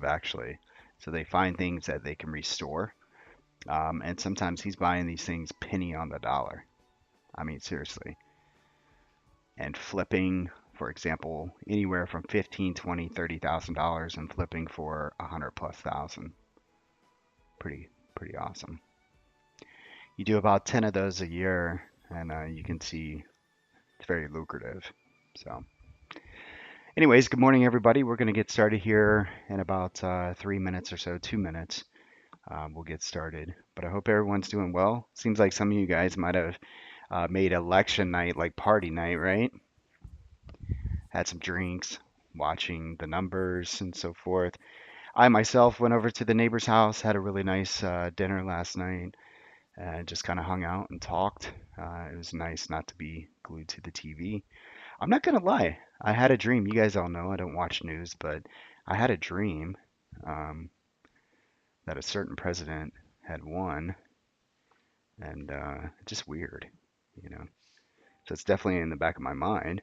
of actually. So they find things that they can restore. And sometimes he's buying these things penny on the dollar. I mean, seriously. And flipping, for example, anywhere from 15, 20, $30,000 and flipping for 100 plus thousand. Pretty awesome. You do about 10 of those a year, and you can see it's very lucrative. So, anyways, good morning, everybody. We're going to get started here in about 3 minutes or so, 2 minutes. We'll get started. But I hope everyone's doing well. Seems like some of you guys might have made election night like party night, right? Had some drinks, watching the numbers and so forth. I myself went over to the neighbor's house, had a really nice dinner last night, and just kind of hung out and talked. It was nice not to be glued to the TV. I'm not gonna lie, I had a dream. You guys all know I don't watch news, but I had a dream um, that a certain president had won, and just weird, you know. So it's definitely in the back of my mind.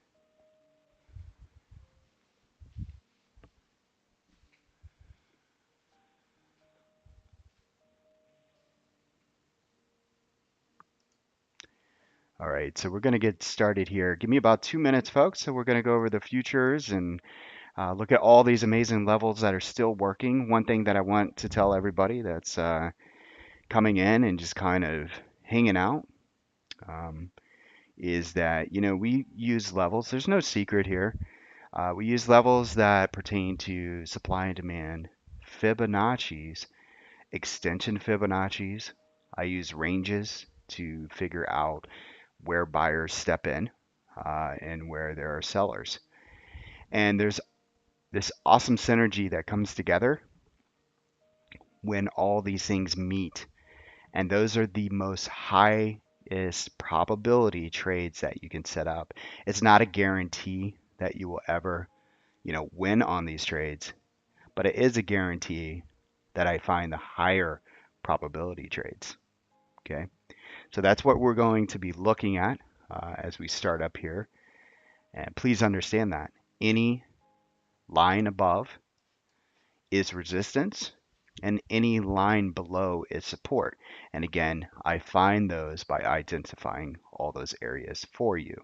All right, so we're gonna get started here. Give me about 2 minutes, folks. So we're gonna go over the futures and look at all these amazing levels that are still working. One thing that I want to tell everybody that's coming in and just kind of hanging out um, is that, we use levels. There's no secret here. We use levels that pertain to supply and demand, Fibonacci's, extension Fibonacci's. I use ranges to figure out where buyers step in and where there are sellers. And there's this awesome synergy that comes together when all these things meet. And those are the most highest probability trades that you can set up. It's not a guarantee that you will ever, win on these trades, but it is a guarantee that I find the higher probability trades. Okay. So that's what we're going to be looking at as we start up here. And please understand that any line above is resistance and any line below is support. And again, I find those by identifying all those areas for you.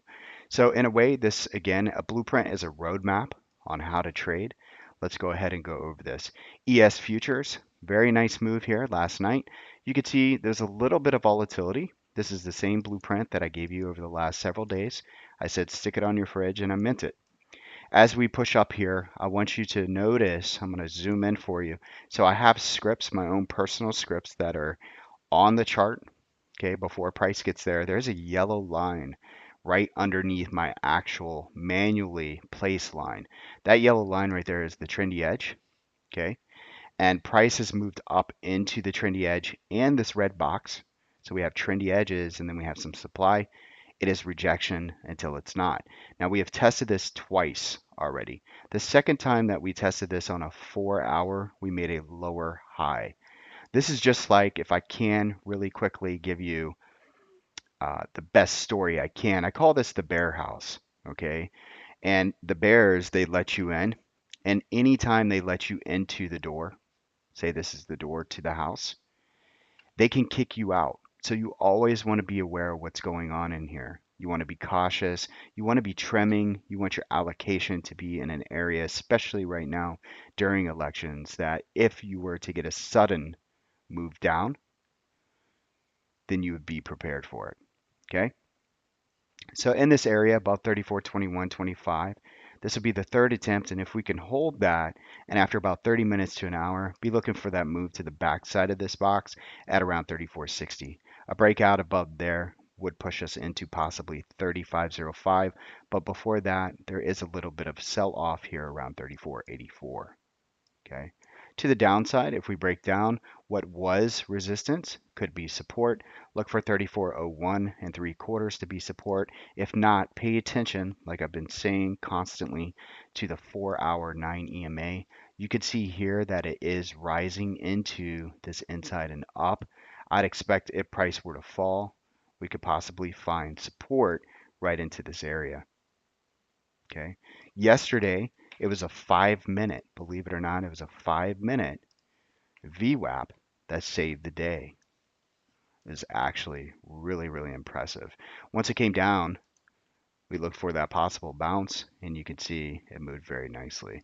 So in a way, this again, a blueprint is a roadmap on how to trade. Let's go ahead and go over this. ES futures, very nice move here last night. You can see there's a little bit of volatility. This is the same blueprint that I gave you over the last several days. I said stick it on your fridge and I meant it. As we push up here, I want you to notice, I'm going to zoom in for you. So I have scripts, my own personal scripts that are on the chart. Okay, before price gets there, there's a yellow line right underneath my actual manually placed line. That yellow line right there is the trendy edge. Okay, and price has moved up into the trendy edge and this red box. So we have trendy edges and then we have some supply. It is rejection until it's not. Now we have tested this twice already. The second time that we tested this on a 4 hour, we made a lower high. This is just like, if I can really quickly give you the best story I can, I call this the bear house, okay? And the bears, they let you in, and anytime they let you into the door, say this is the door to the house, they can kick you out. So you always want to be aware of what's going on in here. You want to be cautious. You want to be trimming. You want your allocation to be in an area, especially right now during elections, that if you were to get a sudden move down, then you would be prepared for it. Okay. So in this area, about 34, 21, 25, this will be the third attempt. And if we can hold that, and after about 30 minutes to an hour, be looking for that move to the back side of this box at around 34.60. A breakout above there would push us into possibly 35.05. But before that, there is a little bit of sell off here around 34.84. Okay. To the downside, if we break down what was resistance, could be support. Look for 34.01 and 3/4 to be support. If not, pay attention, like I've been saying constantly, to the 4 hour 9 EMA. You could see here that it is rising into this inside and up. I'd expect if price were to fall, we could possibly find support right into this area. Okay. Yesterday, It was a 5 minute, believe it or not, it was a 5 minute VWAP that saved the day. It was actually really, really impressive. Once it came down, we looked for that possible bounce, and you can see it moved very nicely.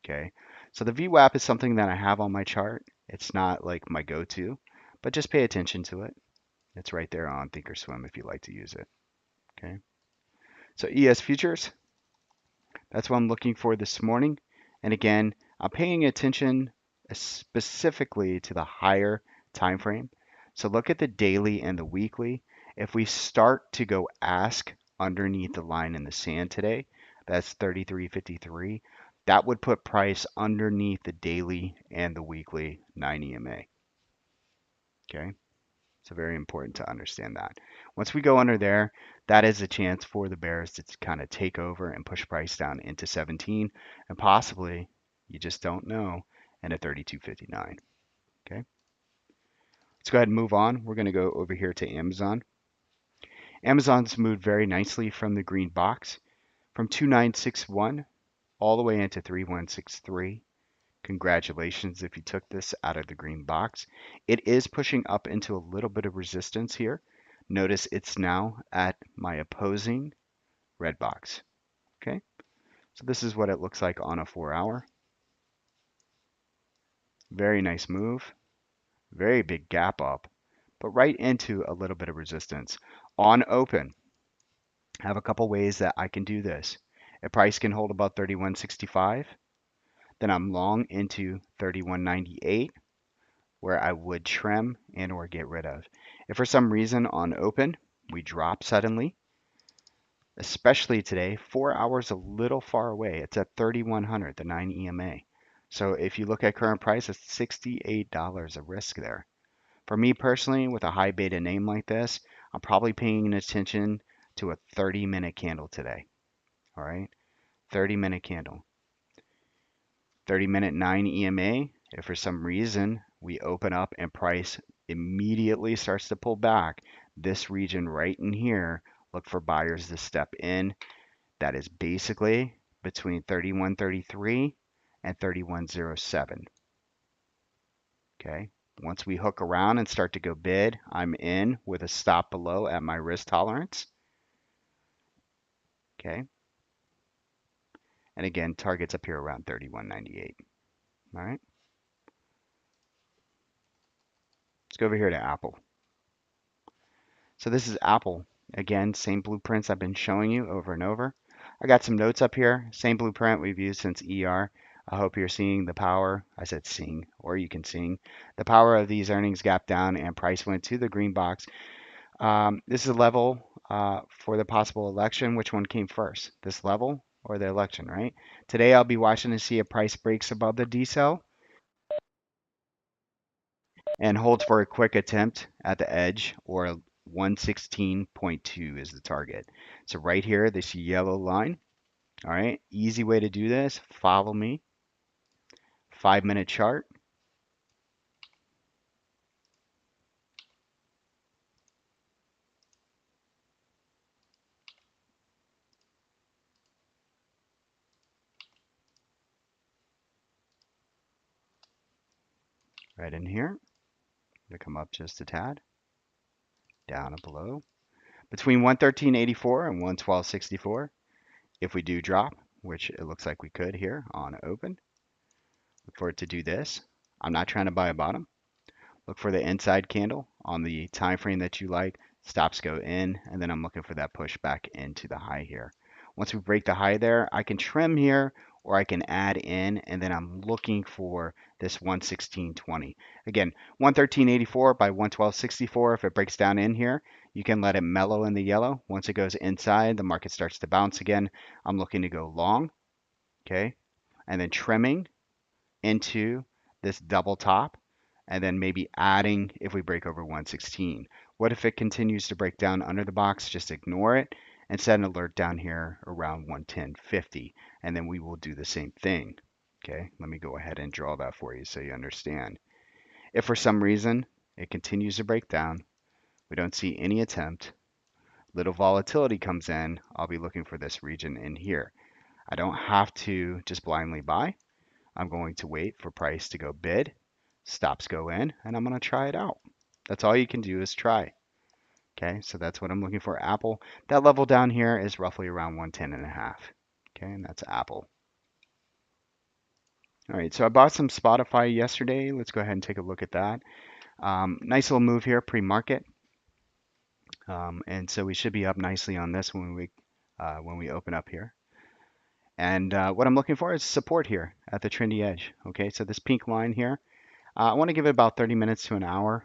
Okay, so the VWAP is something that I have on my chart. It's not like my go-to, but just pay attention to it. It's right there on Thinkorswim if you like to use it. Okay, so ES futures, that's what I'm looking for this morning. And again, I'm paying attention specifically to the higher time frame. So look at the daily and the weekly. If we start to go ask underneath the line in the sand today, that's 33.53. That would put price underneath the daily and the weekly 9 EMA. Okay. So very important to understand that. Once we go under there, that is a chance for the bears to kind of take over and push price down into 17 and possibly, you just don't know, and a 32.59. Okay. Let's go ahead and move on. We're going to go over here to Amazon. Amazon's moved very nicely from the green box from 2961 all the way into 3163. Congratulations if you took this out of the green box. It is pushing up into a little bit of resistance here. Notice it's now at my opposing red box. Okay, so this is what it looks like on a 4 hour. Very nice move, very big gap up, but right into a little bit of resistance. On open, I have a couple ways that I can do this. If price can hold about 31.65, then I'm long into 31.98. Where I would trim and or get rid of. If for some reason on open we drop suddenly, especially today, 4 hours a little far away. It's at 3100, the 9 EMA. So if you look at current price, it's $68 of risk there. For me personally, with a high beta name like this, I'm probably paying attention to a 30-minute candle today. All right, 30-minute candle. 30-minute 9 EMA, if for some reason we open up and price immediately starts to pull back, this region right in here, look for buyers to step in. That is basically between 31.33 and 31.07. Okay. Once we hook around and start to go bid, I'm in with a stop below at my risk tolerance. Okay. And again, targets up here around 31.98. All right. Let's go over here to Apple. So this is Apple. Again, same blueprints I've been showing you over and over. I got some notes up here. Same blueprint we've used since ER. I hope you're seeing the power. I said seeing, or you can sing. The power of these earnings gap down and price went to the green box. This is a level for the possible election. Which one came first? This level or the election, right? Today I'll be watching to see if price breaks above the decel and holds for a quick attempt at the edge, or 116.2 is the target. So right here, this yellow line. All right, easy way to do this. Follow me. 5-minute chart. Right in here. To come up just a tad. Down and below. Between 113.84 and 112.64. If we do drop, which it looks like we could here on open, look for it to do this. I'm not trying to buy a bottom. Look for the inside candle on the time frame that you like. Stops go in, and then I'm looking for that push back into the high here. Once we break the high there, I can trim here or I can add in, and then I'm looking for this 116.20. Again, 113.84 by 112.64. If it breaks down in here, you can let it mellow in the yellow. Once it goes inside, the market starts to bounce again. I'm looking to go long, okay? And then trimming into this double top, and then maybe adding if we break over 116. What if it continues to break down under the box? Just ignore it and set an alert down here around 110.50, and then we will do the same thing. Okay, let me go ahead and draw that for you so you understand. If for some reason it continues to break down, we don't see any attempt, little volatility comes in, I'll be looking for this region in here. I don't have to just blindly buy. I'm going to wait for price to go bid, stops go in, and I'm going to try it out. That's all you can do is try. Okay, so that's what I'm looking for. Apple, that level down here is roughly around 110.5. Okay, and that's Apple. All right, so I bought some Spotify yesterday. Let's go ahead and take a look at that. Nice little move here, pre-market. And so we should be up nicely on this when we open up here. And what I'm looking for is support here at the trendy edge. Okay, so this pink line here, I want to give it about 30 minutes to an hour.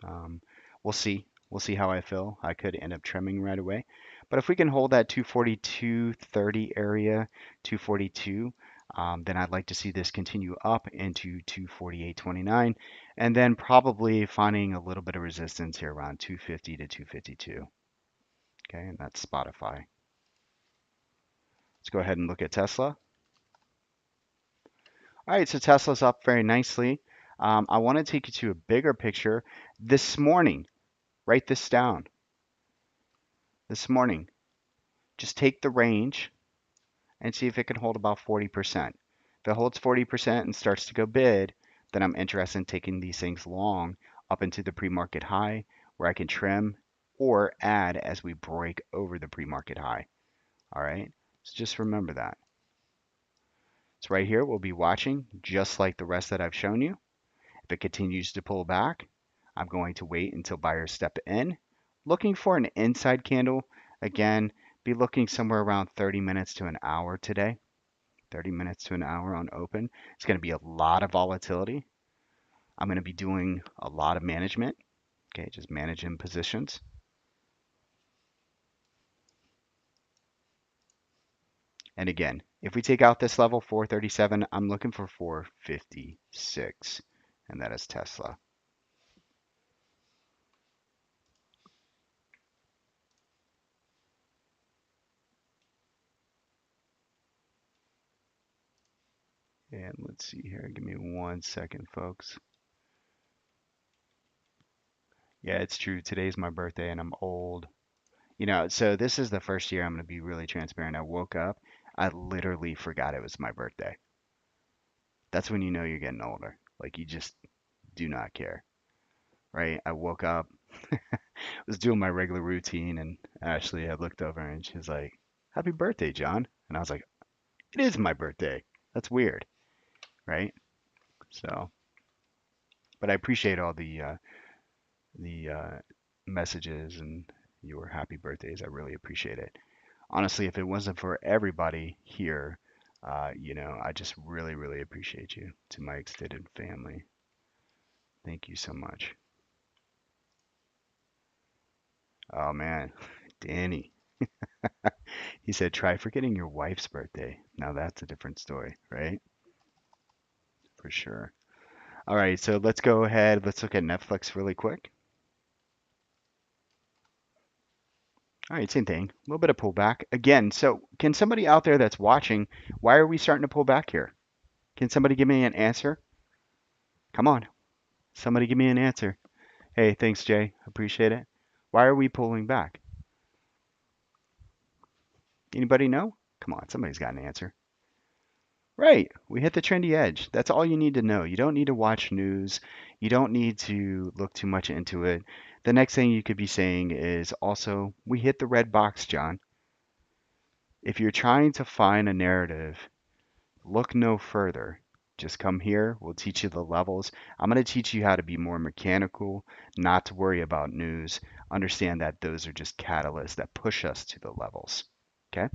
Um, we'll see. We'll see how I feel. I could end up trimming right away. But if we can hold that 242.30 area, 242, then I'd like to see this continue up into 248.29, and then probably finding a little bit of resistance here around 250 to 252. Okay, and that's Spotify. Let's go ahead and look at Tesla. All right, so Tesla's up very nicely. I want to take you to a bigger picture. This morning, write this down. This morning, just take the range and see if it can hold about 40%. If it holds 40% and starts to go bid, then I'm interested in taking these things long up into the pre-market high where I can trim or add as we break over the pre-market high. All right, so just remember that. So right here, we'll be watching just like the rest that I've shown you. If it continues to pull back, I'm going to wait until buyers step in. Looking for an inside candle. Again, be looking somewhere around 30 minutes to an hour today. 30 minutes to an hour on open. It's going to be a lot of volatility. I'm going to be doing a lot of management. Okay, just managing positions. And again, if we take out this level 437, I'm looking for 456, and that is Tesla. And let's see here. Give me 1 second, folks. Yeah, it's true. Today's my birthday and I'm old. So this is the first year I'm going to be really transparent. I woke up, I literally forgot it was my birthday. That's when you know you're getting older. Like you just do not care, right? I woke up, was doing my regular routine, and Ashley had looked over and she was like, "Happy birthday, John." And I was like, "It is my birthday. That's weird, right?" So, but I appreciate all the messages and your happy birthdays. I really appreciate it. Honestly, if it wasn't for everybody here, I just really, really appreciate you. To my extended family, thank you so much. Oh man, Danny, he said, try forgetting your wife's birthday. Now that's a different story, right? For sure. All right, so let's go ahead. Let's look at Netflix really quick. All right, same thing. A little bit of pullback. Again, so can somebody out there that's watching, why are we starting to pull back here? Can somebody give me an answer? Come on, somebody give me an answer. Hey, thanks, Jay. Appreciate it. Why are we pulling back? Anybody know? Come on, somebody's got an answer. Right, we hit the trendy edge. That's all you need to know. You don't need to watch news. You don't need to look too much into it. The next thing you could be saying is also, we hit the red box, John. If you're trying to find a narrative, look no further. Just come here. We'll teach you the levels. I'm going to teach you how to be more mechanical, not to worry about news. Understand that those are just catalysts that push us to the levels. Okay?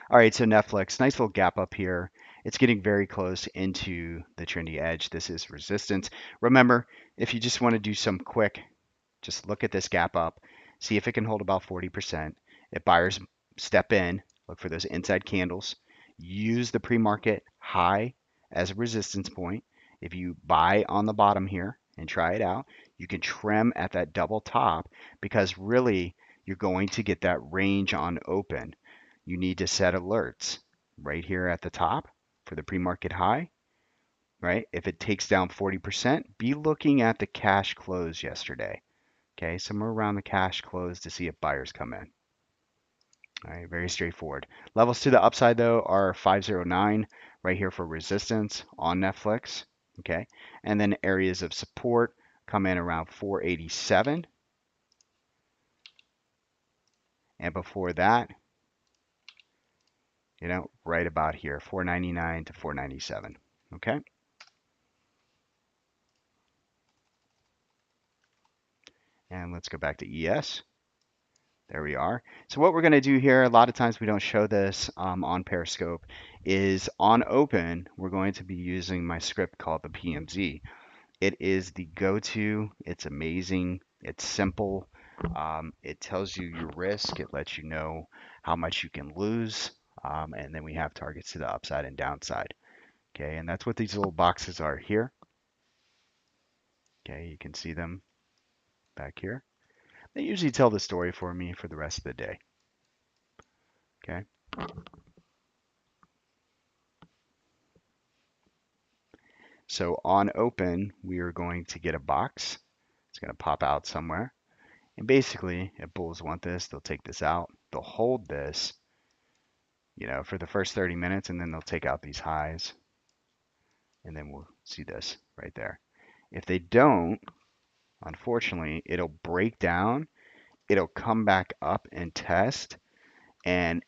All right, so Netflix, nice little gap up here. It's getting very close into the trendy edge. This is resistance. Remember, if you just want to do some quick, just look at this gap up, see if it can hold about 40%. If buyers step in, look for those inside candles. Use the pre-market high as a resistance point. If you buy on the bottom here and try it out, you can trim at that double top because really you're going to get that range on open. You need to set alerts right here at the top for the pre-market high, right? If it takes down 40%, be looking at the cash close yesterday. Okay, somewhere around the cash close to see if buyers come in. All right, very straightforward. Levels to the upside though are 509 right here for resistance on Netflix. Okay, and then areas of support come in around 487, and before that, right about here, 499 to 497. Okay, and let's go back to ES. There we are. So what we're going to do here, a lot of times we don't show this on Periscope, is on open, we're going to be using my script called the PMZ. It is the go-to. It's amazing. It's simple. It tells you your risk. It lets you know how much you can lose. And then we have targets to the upside and downside. Okay, and that's what these little boxes are here. Okay, you can see them back here. They usually tell the story for me for the rest of the day. Okay, so on open, we are going to get a box. It's going to pop out somewhere. And basically, if bulls want this, they'll take this out. They'll hold this, for the first 30 minutes, and then they'll take out these highs, and then we'll see this right there. If they don't, unfortunately, it'll break down, it'll come back up and test, and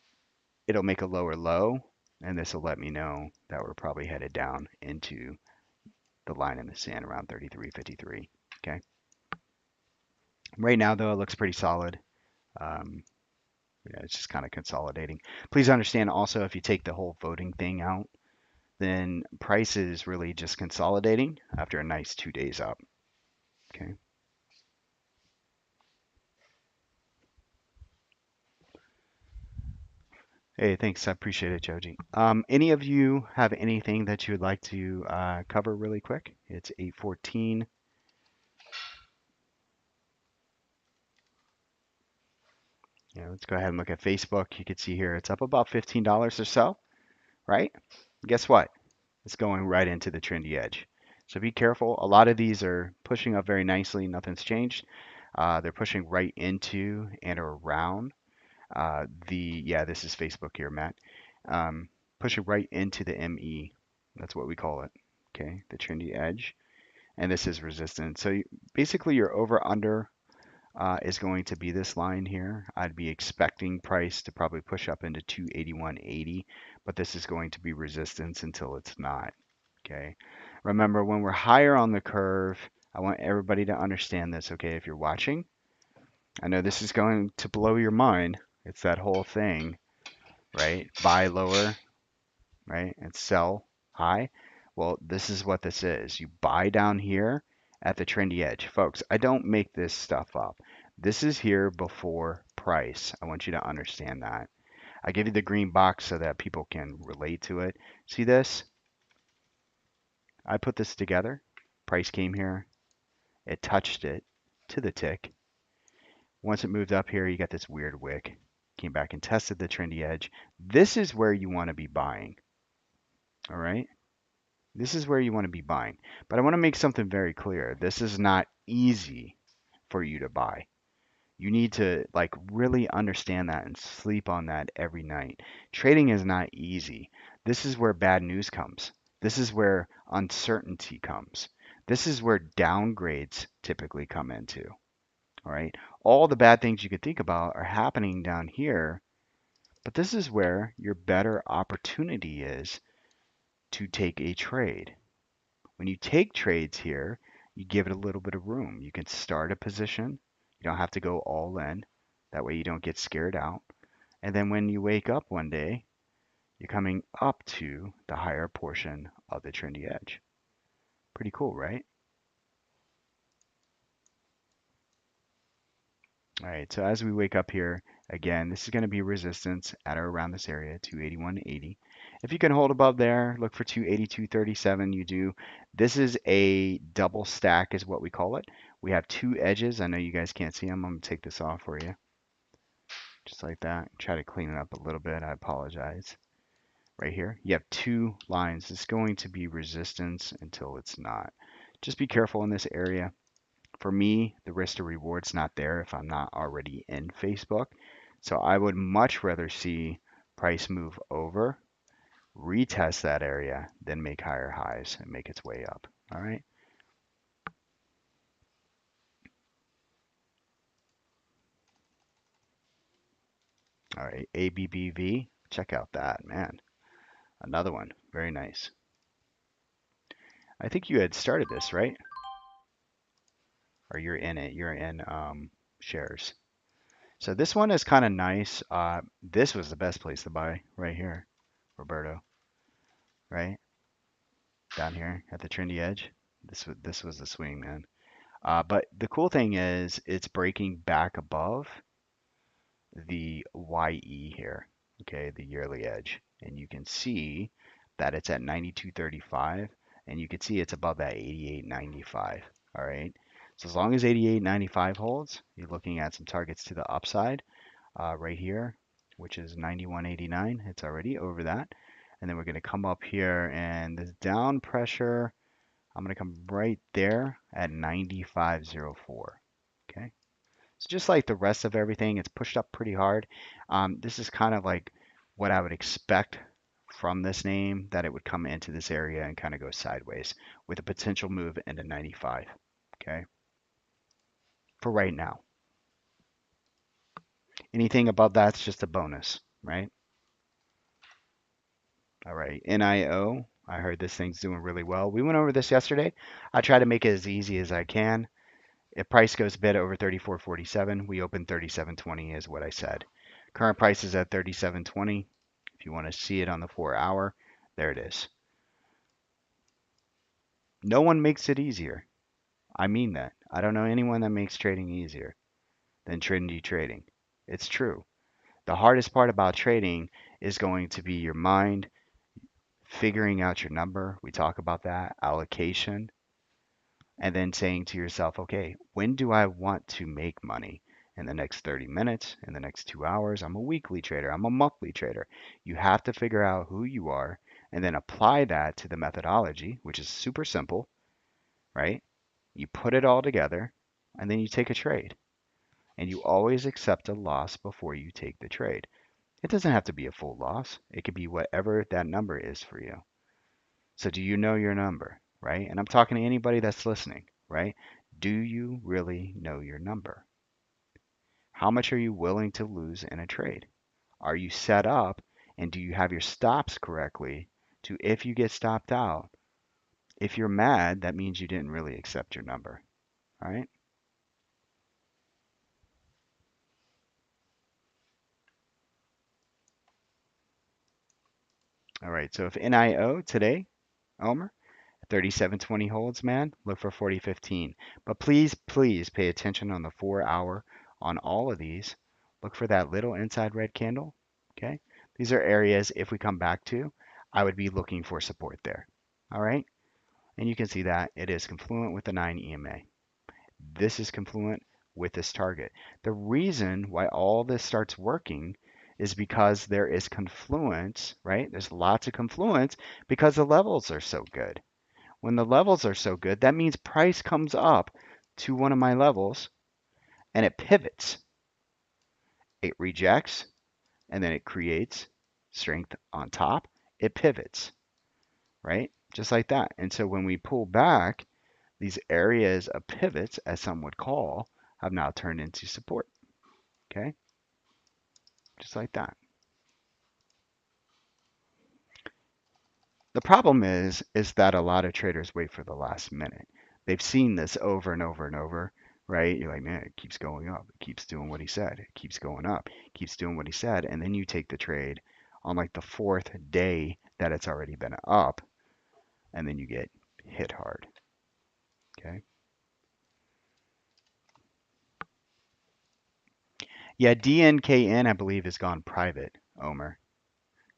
it'll make a lower low, and this will let me know that we're probably headed down into the line in the sand around 33.53. Okay. Right now, though, it looks pretty solid. Um, it's just kind of consolidating. Please understand also, if you take the whole voting thing out, then price is really just consolidating after a nice 2 days up. Okay. Hey, thanks. I appreciate it, Joji. Any of you have anything that you would like to cover really quick? It's 8:14. Yeah, let's go ahead and look at Facebook. You can see here it's up about $15 or so, right? Guess what? It's going right into the trendy edge. So be careful. A lot of these are pushing up very nicely. Nothing's changed. They're pushing right into and around yeah, this is Facebook here, Matt. Pushing right into the ME. That's what we call it. Okay, the trendy edge. And this is resistance. So basically your over under is going to be this line here. I'd be expecting price to probably push up into 281.80, but this is going to be resistance until it's not. Okay. Remember, when we're higher on the curve, I want everybody to understand this. Okay, if you're watching, I know this is going to blow your mind. It's that whole thing, right? Buy lower, right? And sell high. Well, this is what this is. You buy down here at the trendy edge. Folks, I don't make this stuff up. This is here before price. I want you to understand that. I give you the green box so that people can relate to it. See this? I put this together. Price came here. It touched it to the tick. Once it moved up here, you got this weird wick. Came back and tested the trendy edge. This is where you want to be buying. All right? This is where you want to be buying. But I want to make something very clear. This is not easy for you to buy. You need to like really understand that and sleep on that every night. Trading is not easy. This is where bad news comes. This is where uncertainty comes. This is where downgrades typically come into. All right. All the bad things you could think about are happening down here, but this is where your better opportunity is to take a trade. When you take trades here, you give it a little bit of room. You can start a position. You don't have to go all in. That way you don't get scared out. And then when you wake up one day, you're coming up to the higher portion of the trendy edge. Pretty cool, right? All right, so as we wake up here, again, this is going to be resistance at or around this area, 281.80. If you can hold above there, look for 282.37. You do. This is a double stack is what we call it. We have two edges. I know you guys can't see them. I'm going to take this off for you. Just like that. Try to clean it up a little bit. I apologize. Right here, you have two lines. It's going to be resistance until it's not. Just be careful in this area. For me, the risk to reward's not there if I'm not already in Facebook. So I would much rather see price move over, retest that area, than make higher highs and make its way up. All right. All right. ABBV. Check out that, man. Another one. Very nice. I think you had started this, right? Or you're in it. You're in shares. So this one is kind of nice. This was the best place to buy right here, Roberto, right? Down here at the trendy edge. This was the swing, man. But the cool thing is it's breaking back above the YE here, okay, the yearly edge. And you can see that it's at 92.35, and you can see it's above that 88.95. All right. So as long as 88.95 holds, you're looking at some targets to the upside right here, which is 91.89. It's already over that. And then we're going to come up here, and this down pressure, I'm going to come right there at 95.04. Okay. So just like the rest of everything, it's pushed up pretty hard. This is kind of like what I would expect from this name, that it would come into this area and kind of go sideways with a potential move into 95. Okay. For right now. Anything above that's just a bonus, right? All right, NIO. I heard this thing's doing really well. We went over this yesterday. I try to make it as easy as I can. If price goes a bit over 34.47, we open 37.20 is what I said. Current price is at 37.20. If you want to see it on the 4-hour, there it is. No one makes it easier. I mean that. I don't know anyone that makes trading easier than Trendy Trading. It's true. The hardest part about trading is going to be your mind, figuring out your number. We talk about that, allocation, and then saying to yourself, okay, when do I want to make money? In the next 30 minutes, in the next 2 hours? I'm a weekly trader, I'm a monthly trader. You have to figure out who you are and then apply that to the methodology, which is super simple, right? You put it all together and then you take a trade. And you always accept a loss before you take the trade. It doesn't have to be a full loss, it could be whatever that number is for you. So do you know your number, right? And I'm talking to anybody that's listening, right? Do you really know your number? How much are you willing to lose in a trade? Are you set up and do you have your stops correctly to, if you get stopped out, if you're mad, that means you didn't really accept your number, all right? All right, so if NIO today, Omer, 37.20 holds, man, look for 40.15. But please, please pay attention on the 4-hour on all of these. Look for that little inside red candle. Okay. These are areas, if we come back to, I would be looking for support there. All right. And you can see that it is confluent with the 9 EMA. This is confluent with this target. The reason why all this starts working is because there is confluence, right? There's lots of confluence because the levels are so good. When the levels are so good, that means price comes up to one of my levels and it pivots. It rejects and then it creates strength on top. It pivots, right? Just like that. And so when we pull back, these areas of pivots, as some would call, have now turned into support. Okay? Just like that. The problem is that a lot of traders wait for the last minute. They've seen this over and over and over, right? You're like, man, it keeps going up. It keeps doing what he said. It keeps going up. It keeps doing what he said. And then you take the trade on like the fourth day that it's already been up, and then you get hit hard. Okay. Yeah, DNKN, I believe, has gone private, Omer.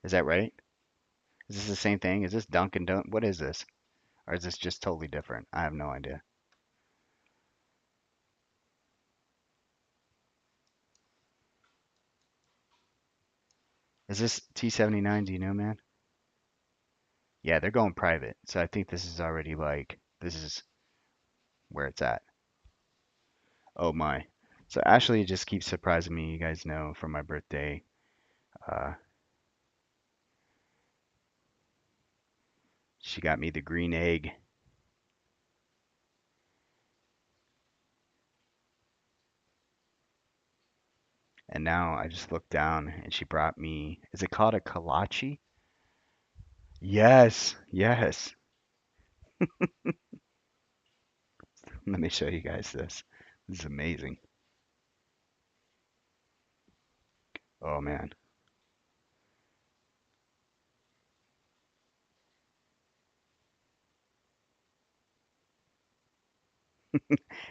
Is that right? Is this the same thing? Is this Dunkin' Don? What is this? Or is this just totally different? I have no idea. Is this T79? Do you know, man? Yeah, they're going private. So I think this is already like, this is where it's at. Oh my. So Ashley just keeps surprising me. You guys know for my birthday, uh, she got me the green egg. And now I just looked down and she brought me, is it called a kolache? Yes, yes. Let me show you guys this. This is amazing. Oh man.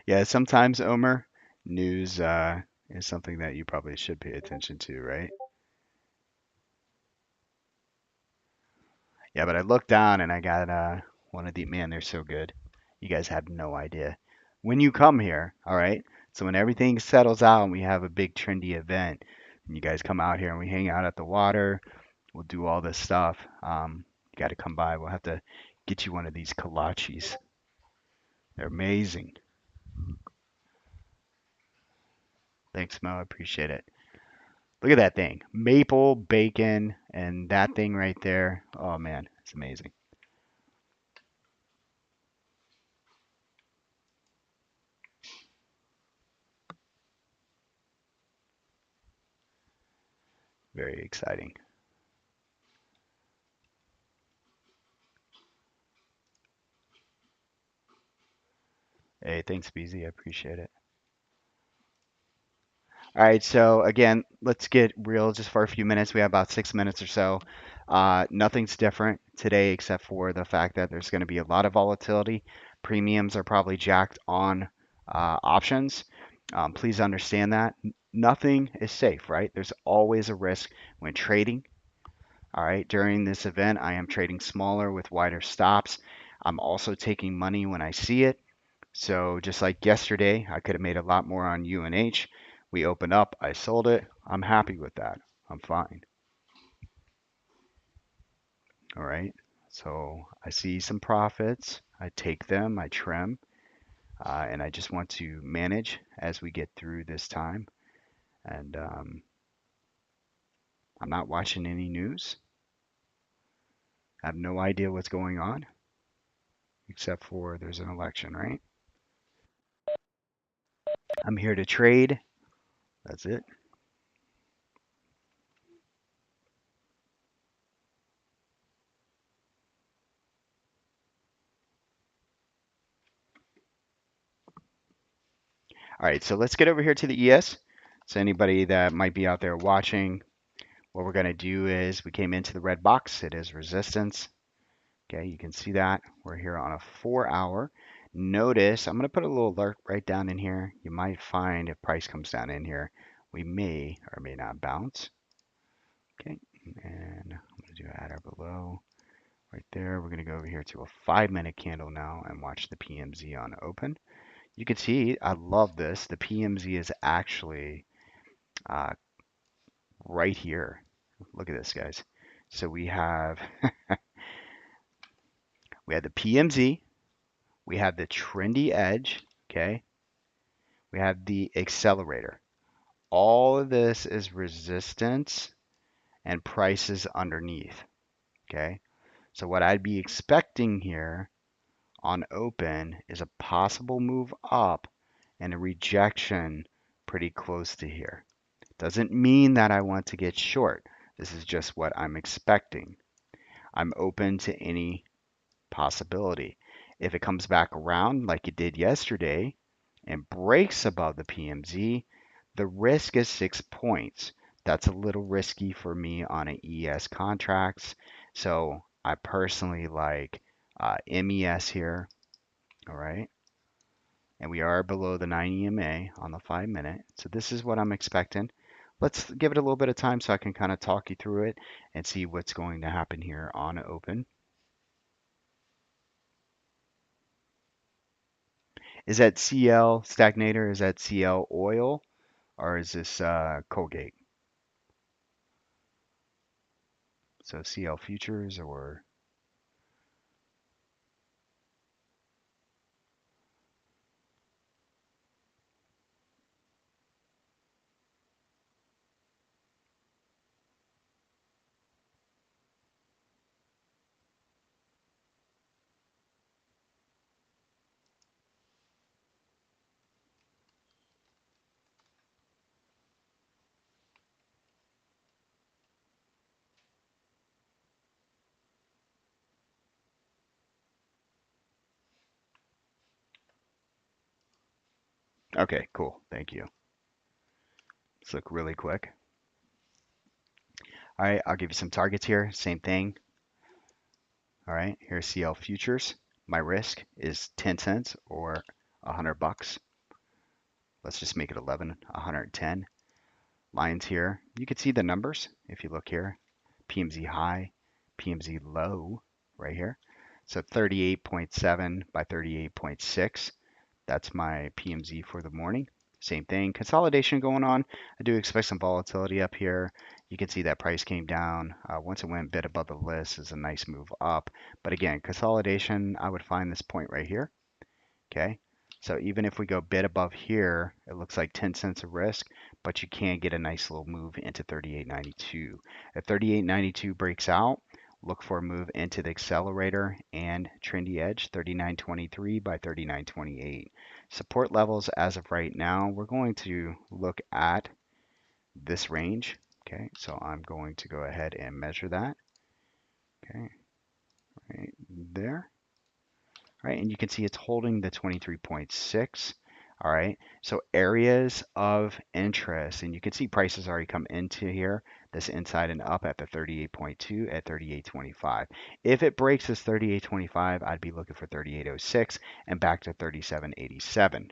Yeah, sometimes, Omer, news is something that you probably should pay attention to, right? Yeah, but I looked down and I got one of the, man, they're so good. You guys have no idea. When you come here, all right? So when everything settles out and we have a big trendy event, and you guys come out here and we hang out at the water, we'll do all this stuff. You got to come by. We'll have to get you one of these kolaches. They're amazing. Thanks, Mo. I appreciate it. Look at that thing. Maple, bacon, and that thing right there. Oh man, it's amazing. Very exciting. Hey, thanks, BZ. I appreciate it. All right, so again, let's get real just for a few minutes. We have about 6 minutes or so. Nothing's different today except for the fact that there's going to be a lot of volatility. Premiums are probably jacked on options. Please understand that. Nothing is safe, right? There's always a risk when trading. All right, during this event, I am trading smaller with wider stops. I'm also taking money when I see it. So just like yesterday, I could have made a lot more on UNH. We opened up, I sold it. I'm happy with that. I'm fine. All right. So I see some profits. I take them, I trim, and I just want to manage as we get through this time. And I'm not watching any news. I have no idea what's going on, except for there's an election, right? I'm here to trade. That's it. All right, so let's get over here to the ES. So anybody that might be out there watching, what we're going to do is we came into the red box. It is resistance. Okay, you can see that. We're here on a 4 hour. Notice, I'm going to put a little alert right down in here. You might find if price comes down in here, we may or may not bounce. Okay, and I'm going to do at or below right there. We're going to go over here to a 5 minute candle now and watch the PMZ on open. You can see, I love this. The PMZ is actually uh, right here. Look at this, guys. So we have the PMZ, we have the trendy edge, okay? We have the accelerator. All of this is resistance and prices underneath, okay? So what I'd be expecting here on open is a possible move up and a rejection pretty close to here. Doesn't mean that I want to get short. This is just what I'm expecting. I'm open to any possibility. If it comes back around like it did yesterday and breaks above the PMZ, the risk is 6 points. That's a little risky for me on an ES contracts. So I personally like MES here. All right. And we are below the 9 EMA on the 5 minute. So this is what I'm expecting. Let's give it a little bit of time so I can kind of talk you through it and see what's going to happen here on open. Is that CL stagnator? Is that CL oil? Or is this Colgate? So CL futures or Okay, cool. Thank you. Let's look really quick. All right, I'll give you some targets here. Same thing. All right, here's CL futures. My risk is 10 cents or 100 bucks. Let's just make it 11, 110. Lines here. You can see the numbers if you look here. PMZ high, PMZ low right here. So 38.7 by 38.6. That's my PMZ for the morning. Same thing, consolidation going on. I do expect some volatility up here. You can see that price came down. Once it went a bit above the list, is a nice move up. But again, consolidation, I would find this point right here. Okay, so even if we go bid above here, it looks like 10 cents of risk, but you can get a nice little move into 38.92. If 38.92 breaks out, look for a move into the accelerator and trendy edge 39.23 by 39.28. Support levels as of right now, we're going to look at this range. Okay, so I'm going to go ahead and measure that. Okay, right there. Right? And you can see it's holding the 23.6. All right. So areas of interest, and you can see prices already come into here, this inside and up at the 38.2 at 38.25. If it breaks this 38.25, I'd be looking for 38.06 and back to 37.87.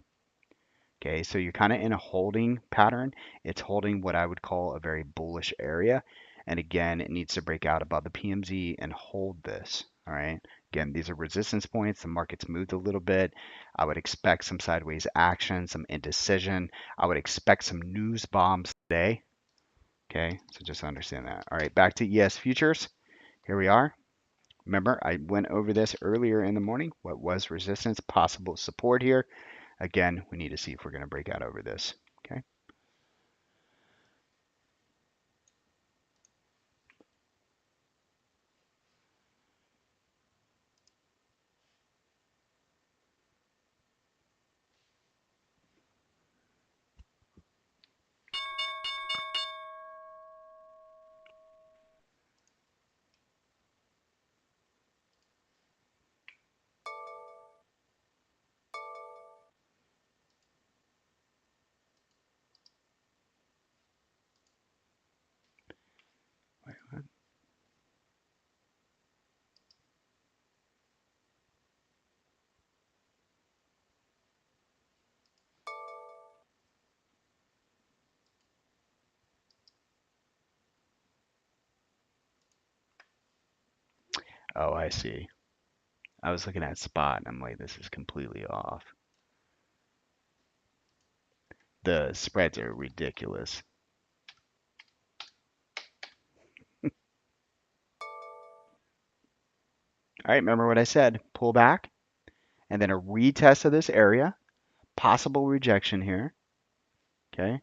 Okay, so you're kind of in a holding pattern. It's holding what I would call a very bullish area. And again, it needs to break out above the PMZ and hold this. All right. Again, these are resistance points. The market's moved a little bit. I would expect some sideways action, some indecision. I would expect some news bombs today. Okay, so just understand that. All right, back to ES futures. Here we are. Remember, I went over this earlier in the morning. What was resistance, possible support here. Again, we need to see if we're going to break out over this. Okay. Oh, I see. I was looking at spot and I'm like, this is completely off. The spreads are ridiculous. All right, remember what I said? Pull back and then a retest of this area. Possible rejection here. Okay.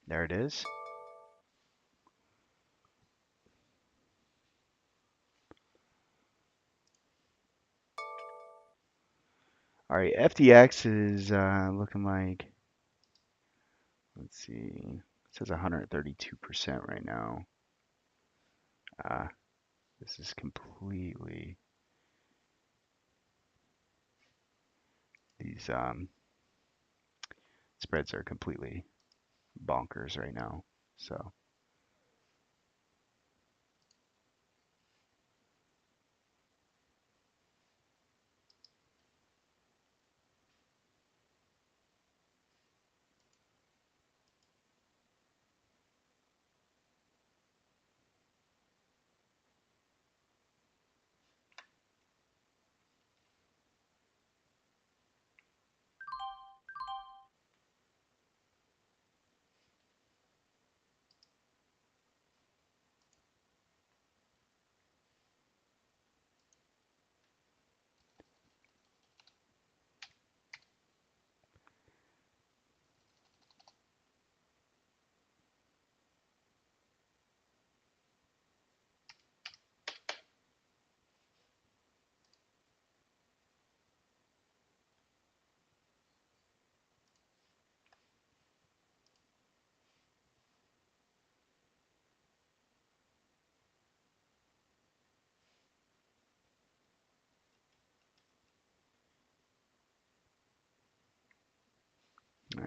There it is. All right, FTX is looking like, let's see, it says 132% right now. Uh, this is completely, these spreads are completely bonkers right now. So,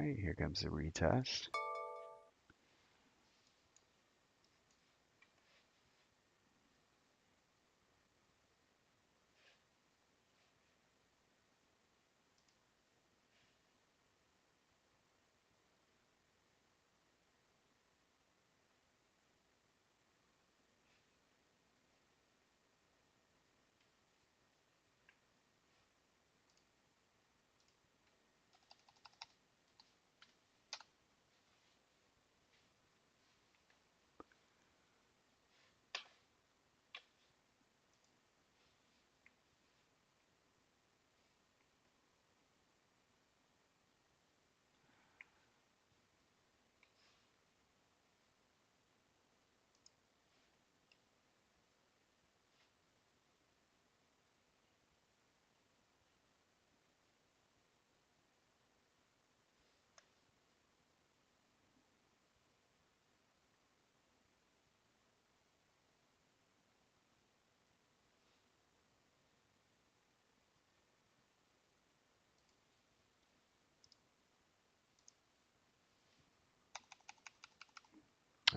right, here comes the retest.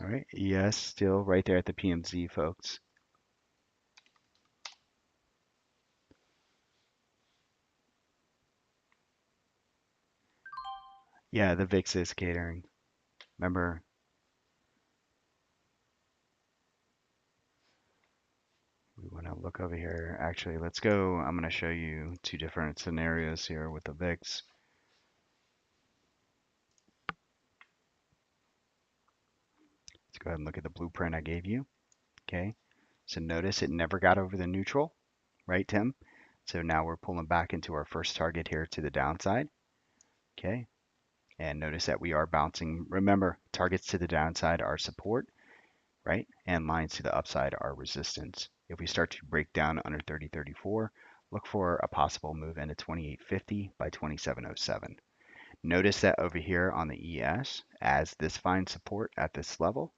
All right, ES still right there at the PMZ, folks. Yeah, the VIX is catering. Remember, we want to look over here. Actually, let's go. I'm going to show you two different scenarios here with the VIX. Let's go ahead and look at the blueprint I gave you. Okay, so notice it never got over the neutral, right, Tim? So now we're pulling back into our first target here to the downside. Okay, and notice that we are bouncing. Remember, targets to the downside are support, right? And lines to the upside are resistance. If we start to break down under 3034, look for a possible move into 2850 by 2707. Notice that over here on the ES, as this finds support at this level,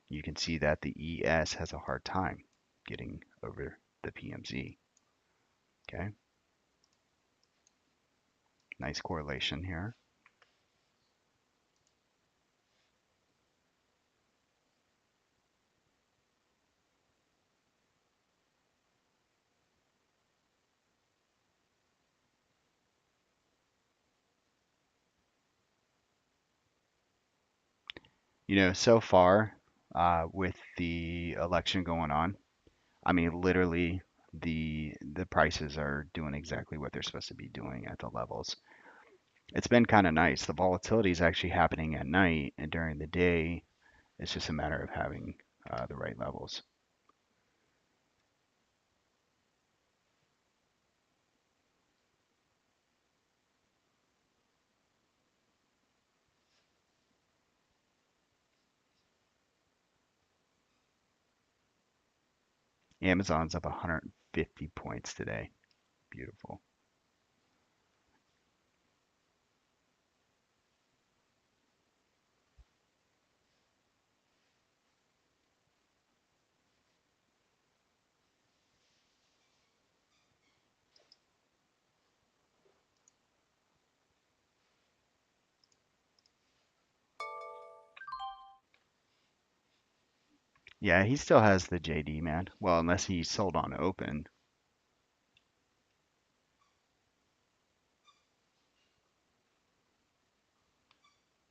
you can see that the ES has a hard time getting over the PMZ. Okay, nice correlation here. You know, so far with the election going on, I mean, literally the prices are doing exactly what they're supposed to be doing at the levels. It's been kind of nice. The volatility is actually happening at night, and during the day, it's just a matter of having the right levels. Amazon's up 150 points today. Beautiful. Yeah, he still has the JD, man. Well, unless he sold on open.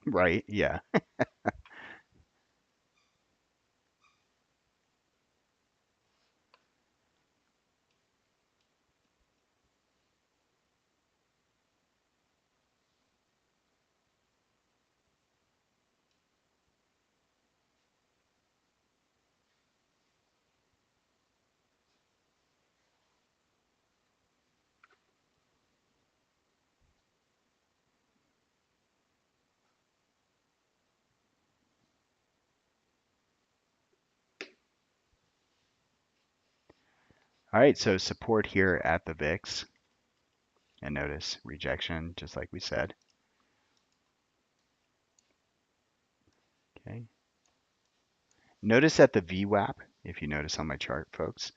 Right, yeah. All right, so support here at the VIX. And notice rejection, just like we said. Okay. Notice that the VWAP, if you notice on my chart, folks,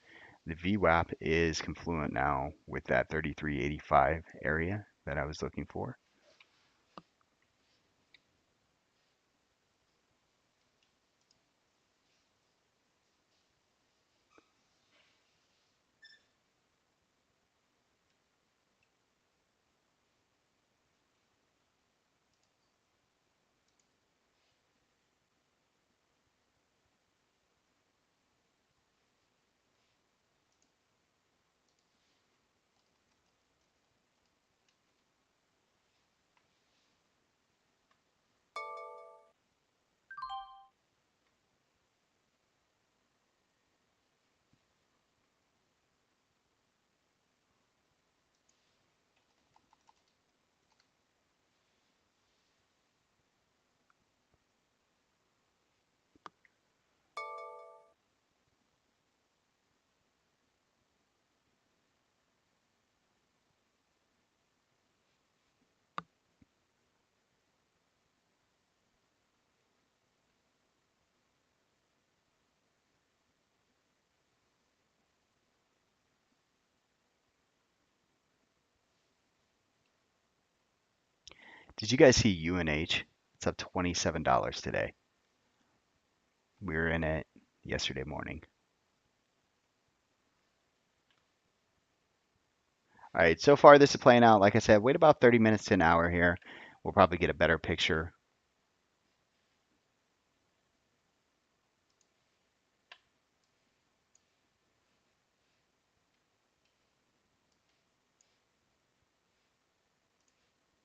the VWAP is confluent now with that 3385 area that I was looking for. Did you guys see UNH? It's up $27 today. We were in it yesterday morning. All right, so far this is playing out. Like I said, wait about 30 minutes to an hour here. We'll probably get a better picture